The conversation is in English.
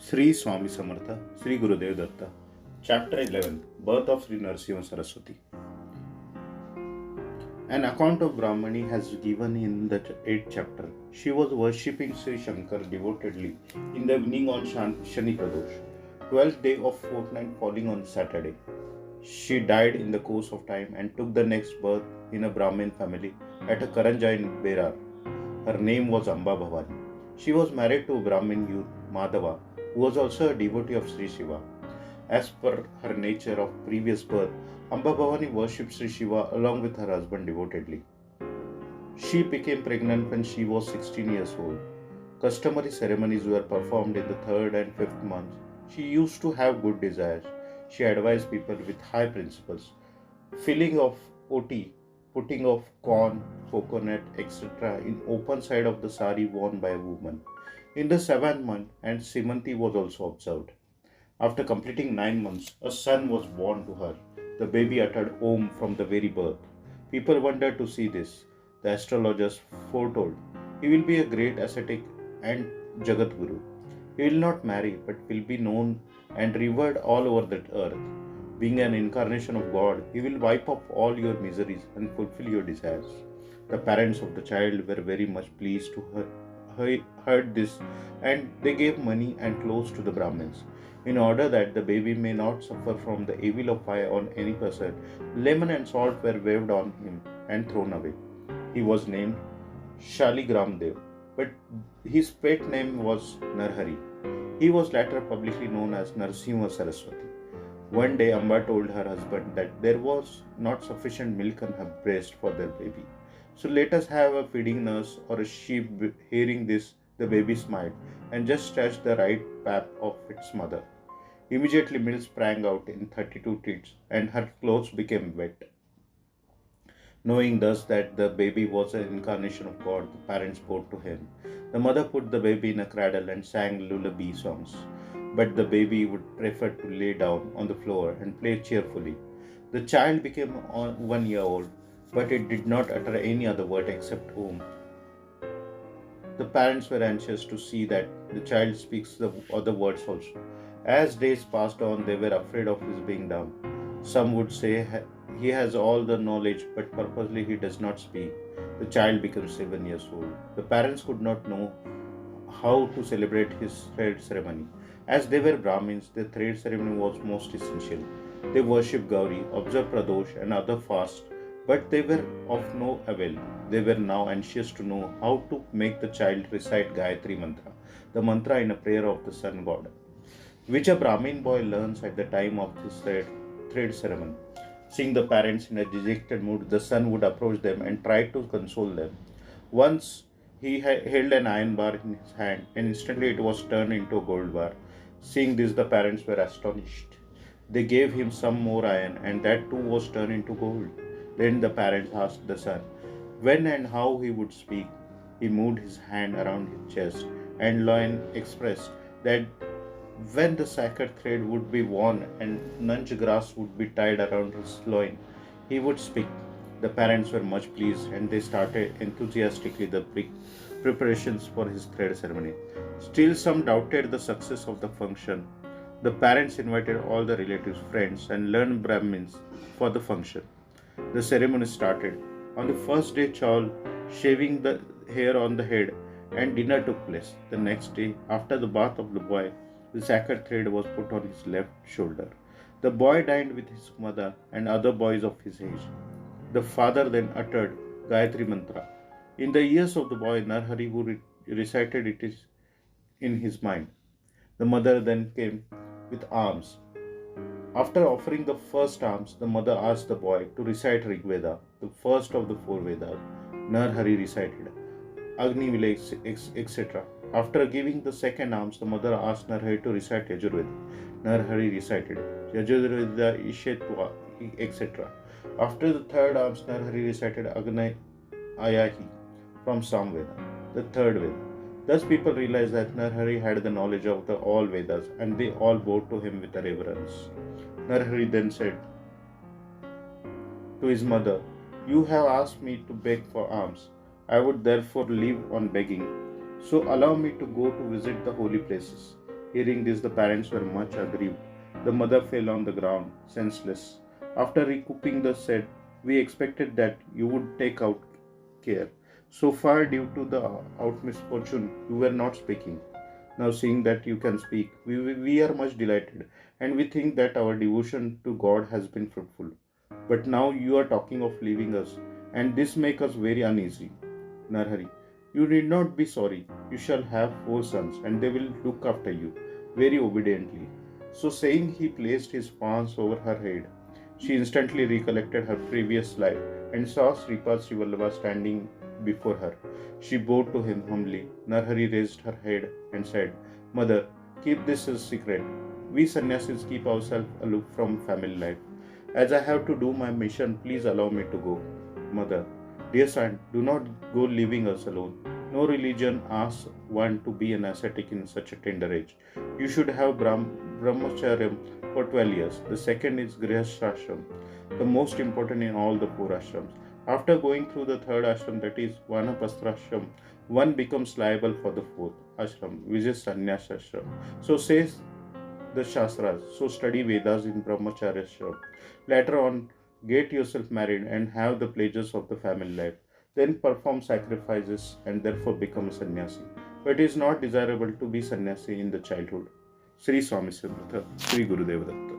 Shri Swami Samartha, Shri Gurudev Datta. Chapter 11, Birth of Shri Narasimha Saraswati. An account of Brahmani has given in the 8th chapter. She was worshipping Sri Shankar devotedly in the evening on Shani Pradosh, 12th day of fortnight falling on Saturday. She died in the course of time and took the next birth in a Brahmin family at a Karanja in Berar. Her name was Amba Bhavani. She was married to a Brahmin youth, Madhava, who was also a devotee of Sri Shiva. As per her nature of previous birth, Amba Bhavani worshipped Sri Shiva along with her husband devotedly. She became pregnant when she was 16 years old. Customary ceremonies were performed in the 3rd and 5th months. She used to have good desires. She advised people with high principles. Filling of oti, putting of corn, coconut, etc. in open side of the sari worn by a woman. In the 7th month, and Simanti was also observed. After completing 9 months, a son was born to her. The baby uttered Om from the very birth. People wondered to see this. The astrologers foretold, he will be a great ascetic and Jagat Guru. He will not marry, but will be known and revered all over the earth. Being an incarnation of God, he will wipe off all your miseries and fulfill your desires. The parents of the child were very much pleased to heard this, and they gave money and clothes to the Brahmins. In order that the baby may not suffer from the evil of fire on any person, lemon and salt were waved on him and thrown away. He was named Shaligram Dev, but his pet name was Narhari. He was later publicly known as Narasimha Saraswati. One day Amba told her husband that there was not sufficient milk on her breast for their baby. So let us have a feeding nurse or a sheep. Hearing this, the baby smiled and just touched the right pap of its mother. Immediately milk sprang out in 32 teats and her clothes became wet. Knowing thus that the baby was an incarnation of God, the parents bowed to him. The mother put the baby in a cradle and sang lullaby songs. But the baby would prefer to lay down on the floor and play cheerfully. The child became 1 year old, but it did not utter any other word except Om. The parents were anxious to see that the child speaks the other words also. As days passed on, they were afraid of his being dumb. Some would say he has all the knowledge, but purposely he does not speak. The child becomes 7 years old. The parents could not know how to celebrate his thread ceremony. As they were Brahmins, the thread ceremony was most essential. They worshipped Gauri, observed Pradosh and other fasts, but they were of no avail. They were now anxious to know how to make the child recite Gayatri Mantra, the mantra in a prayer of the sun god, which a Brahmin boy learns at the time of his thread ceremony. Seeing the parents in a dejected mood, the son would approach them and try to console them. Once he held an iron bar in his hand, and instantly it was turned into a gold bar. Seeing this, the parents were astonished. They gave him some more iron, and that too was turned into gold. Then the parents asked the son when and how he would speak. He moved his hand around his chest, and loin expressed that when the sacred thread would be worn and nunch grass would be tied around his loin, he would speak. The parents were much pleased and they started enthusiastically the preparations for his thread ceremony. Still, some doubted the success of the function. The parents invited all the relatives, friends, and learned Brahmins for the function. The ceremony started. On the first day, chawl, shaving the hair on the head, and dinner took place. The next day, after the bath of the boy, the sacred thread was put on his left shoulder. The boy dined with his mother and other boys of his age. The father then uttered Gayatri Mantra. In the ears of the boy, Narhari, who recited it in his mind. The mother then came with alms. After offering the first alms, the mother asked the boy to recite Rig Veda, the first of the 4 Vedas. Narhari recited Agni Vile, etc. After giving the second alms, the mother asked Narhari to recite Yajurveda. Narhari recited Yajurveda Ishetva, etc. After the third alms, Narhari recited Agni Ayahi from Samveda, the third Veda. Thus people realized that Narhari had the knowledge of all Vedas, and they all bowed to him with reverence. Narhari then said to his mother, "You have asked me to beg for alms. I would therefore live on begging. So allow me to go to visit the holy places. Hearing this, the parents were much aggrieved. The mother fell on the ground, senseless. After recouping the said, we expected that you would take out care. So far, due to the out misfortune, you were not speaking. Now, seeing that you can speak, we are much delighted, and we think that our devotion to God has been fruitful. But now you are talking of leaving us, and this makes us very uneasy. Narhari, you need not be sorry. You shall have 4 sons, and they will look after you very obediently. So saying, he placed his palms over her head. She instantly recollected her previous life and saw Sripad Srivallabha standing before her. She bowed to him humbly. Narhari raised her head and said, Mother, keep this a secret. We sannyasis keep ourselves aloof from family life. As I have to do my mission, please allow me to go. Mother, dear son, do not go leaving us alone. No religion asks one to be an ascetic in such a tender age. You should have brahmacharya for 12 years. The second is grihastashram, the most important in all the 4 ashrams. After going through the third ashram, that is vanapastrashram, one becomes liable for the fourth ashram, which is sannyas ashram. So says the Shastras, so study Vedas in Brahmacharya ashram. Later on, get yourself married and have the pleasures of the family life. Then perform sacrifices and therefore become a sannyasi. But it is not desirable to be sannyasi in the childhood. Sri Swami Siddhartha, Sri Gurudeva Datta.